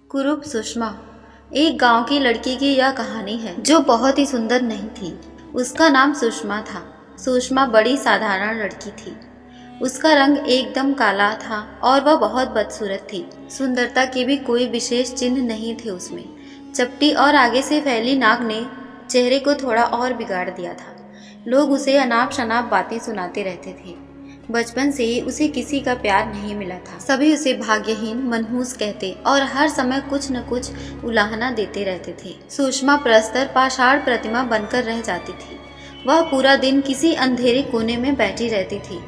कुरूप सुषमा। एक गांव की लड़की की यह कहानी है जो बहुत ही सुंदर नहीं थी। उसका नाम सुषमा था। सुषमा बड़ी साधारण लड़की थी। उसका रंग एकदम काला था और वह बहुत बदसूरत थी। सुंदरता के भी कोई विशेष चिन्ह नहीं थे उसमें। चपटी और आगे से फैली नाक ने चेहरे को थोड़ा और बिगाड़ दिया था। लोग उसे अनाप शनाप बातें सुनाते रहते थे। बचपन से ही उसे किसी का प्यार नहीं मिला था। सभी उसे भाग्यहीन, मनहूस कहते और हर समय कुछ न कुछ उलाहना देते रहते थे। सुषमा प्रस्तर पाषाण प्रतिमा बनकर रह जाती थी। वह पूरा दिन किसी अंधेरे कोने में बैठी रहती थी।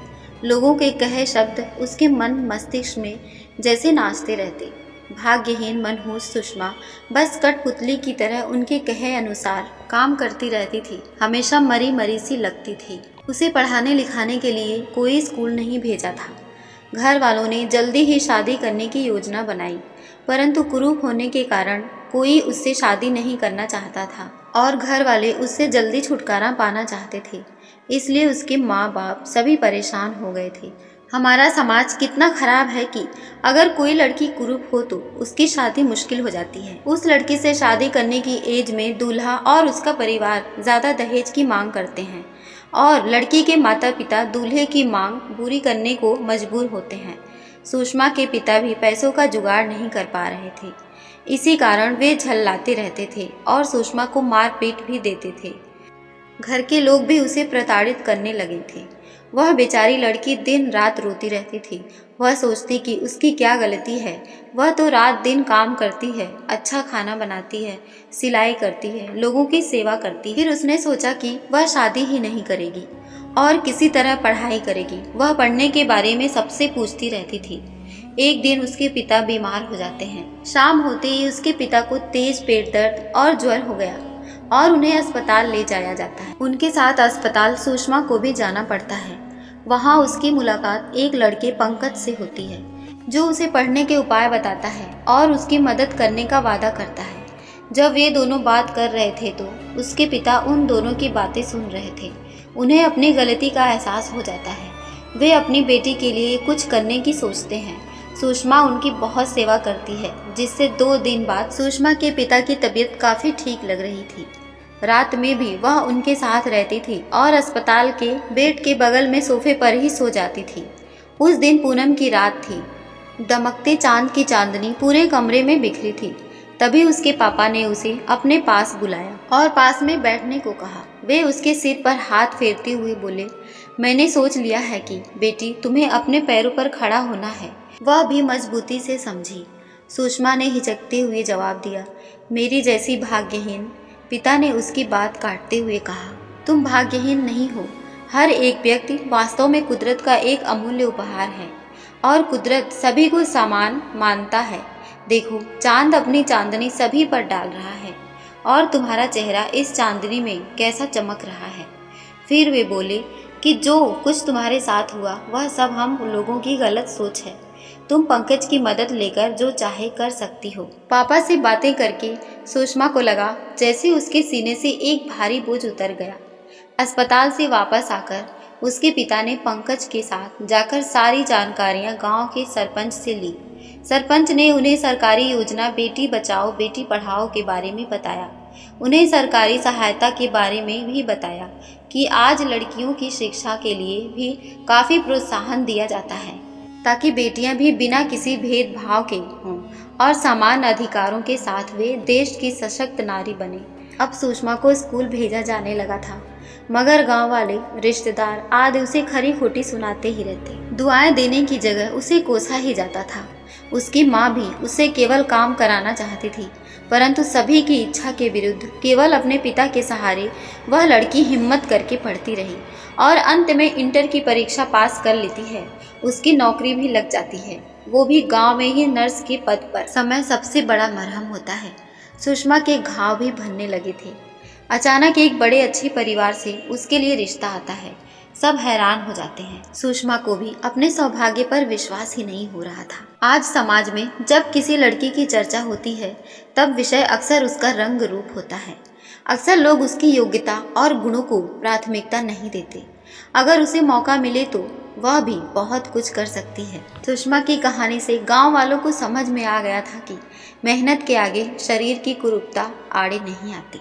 लोगों के कहे शब्द उसके मन मस्तिष्क में जैसे नाचते रहते। भाग्यहीन मनहूस सुषमा बस कठपुतली की तरह उनके कहे अनुसार काम करती रहती थी। हमेशा मरी मरी सी लगती थी। उसे पढ़ाने लिखाने के लिए कोई स्कूल नहीं भेजा था। घर वालों ने जल्दी ही शादी करने की योजना बनाई, परंतु कुरूप होने के कारण कोई उससे शादी नहीं करना चाहता था और घर वाले उससे जल्दी छुटकारा पाना चाहते थे। इसलिए उसके माँ बाप सभी परेशान हो गए थे। हमारा समाज कितना खराब है कि अगर कोई लड़की कुरूप हो तो उसकी शादी मुश्किल हो जाती है। उस लड़की से शादी करने की एज में दूल्हा और उसका परिवार ज़्यादा दहेज की मांग करते हैं और लड़की के माता पिता दूल्हे की मांग पूरी करने को मजबूर होते हैं। सुषमा के पिता भी पैसों का जुगाड़ नहीं कर पा रहे थे। इसी कारण वे झल्लाते रहते थे और सुषमा को मार पीट भी देते थे। घर के लोग भी उसे प्रताड़ित करने लगे थे। वह बेचारी लड़की दिन रात रोती रहती थी। वह सोचती कि उसकी क्या गलती है। वह तो रात दिन काम करती है, अच्छा खाना बनाती है, सिलाई करती है, लोगों की सेवा करती है। फिर उसने सोचा कि वह शादी ही नहीं करेगी और किसी तरह पढ़ाई करेगी। वह पढ़ने के बारे में सबसे पूछती रहती थी। एक दिन उसके पिता बीमार हो जाते हैं। शाम होते ही उसके पिता को तेज पेट दर्द और ज्वर हो गया और उन्हें अस्पताल ले जाया जाता है। उनके साथ अस्पताल सुषमा को भी जाना पड़ता है। वहाँ उसकी मुलाकात एक लड़के पंकज से होती है जो उसे पढ़ने के उपाय बताता है और उसकी मदद करने का वादा करता है। जब वे दोनों बात कर रहे थे तो उसके पिता उन दोनों की बातें सुन रहे थे। उन्हें अपनी गलती का एहसास हो जाता है। वे अपनी बेटी के लिए कुछ करने की सोचते हैं। सुषमा उनकी बहुत सेवा करती है, जिससे 2 दिन बाद सुषमा के पिता की तबीयत काफ़ी ठीक लग रही थी। रात में भी वह उनके साथ रहती थी और अस्पताल के बेड के बगल में सोफे पर ही सो जाती थी। उस दिन पूनम की रात थी। दमकते चांद की चांदनी पूरे कमरे में बिखरी थी। तभी उसके पापा ने उसे अपने पास बुलाया और पास में बैठने को कहा। वे उसके सिर पर हाथ फेरते हुए बोले, मैंने सोच लिया है कि बेटी तुम्हें अपने पैरों पर खड़ा होना है। वह भी मजबूती से समझी। सुषमा ने हिचकते हुए जवाब दिया, मेरी जैसी भाग्यहीन। पिता ने उसकी बात काटते हुए कहा, तुम भाग्यहीन नहीं हो। हर एक व्यक्ति वास्तव में कुदरत का एक अमूल्य उपहार है और कुदरत सभी को समान मानता है। देखो, चांद अपनी चांदनी सभी पर डाल रहा है और तुम्हारा चेहरा इस चांदनी में कैसा चमक रहा है। फिर वे बोले कि जो कुछ तुम्हारे साथ हुआ वह सब हम लोगों की गलत सोच है। तुम पंकज की मदद लेकर जो चाहे कर सकती हो। पापा से बातें करके सुषमा को लगा जैसे उसके सीने से एक भारी बोझ उतर गया। अस्पताल से वापस आकर उसके पिता ने पंकज के साथ जाकर सारी जानकारियां गांव के सरपंच से ली। सरपंच ने उन्हें सरकारी योजना बेटी बचाओ बेटी पढ़ाओ के बारे में बताया। उन्हें सरकारी सहायता के बारे में भी बताया कि आज लड़कियों की शिक्षा के लिए भी काफ़ी प्रोत्साहन दिया जाता है ताकि बेटियां भी बिना किसी भेदभाव के हों और समान अधिकारों के साथ वे देश की सशक्त नारी बने। अब सुषमा को स्कूल भेजा जाने लगा था, मगर गांव वाले, रिश्तेदार आदि उसे खरी खोटी सुनाते ही रहते। दुआएं देने की जगह उसे कोसा ही जाता था। उसकी माँ भी उससे केवल काम कराना चाहती थी, परंतु सभी की इच्छा के विरुद्ध केवल अपने पिता के सहारे वह लड़की हिम्मत करके पढ़ती रही और अंत में इंटर की परीक्षा पास कर लेती है। उसकी नौकरी भी लग जाती है, वो भी गांव में ही नर्स के पद पर। समय सबसे बड़ा मरहम होता है। सुषमा के घाव भी भरने लगे थे। अचानक एक बड़े अच्छे परिवार से उसके लिए रिश्ता आता है। सब हैरान हो जाते हैं। सुषमा को भी अपने सौभाग्य पर विश्वास ही नहीं हो रहा था। आज समाज में जब किसी लड़की की चर्चा होती है तब विषय अक्सर उसका रंग रूप होता है। अक्सर लोग उसकी योग्यता और गुणों को प्राथमिकता नहीं देते। अगर उसे मौका मिले तो वह भी बहुत कुछ कर सकती है। सुषमा की कहानी से गांव वालों को समझ में आ गया था कि मेहनत के आगे शरीर की कुरूपता आड़े नहीं आती।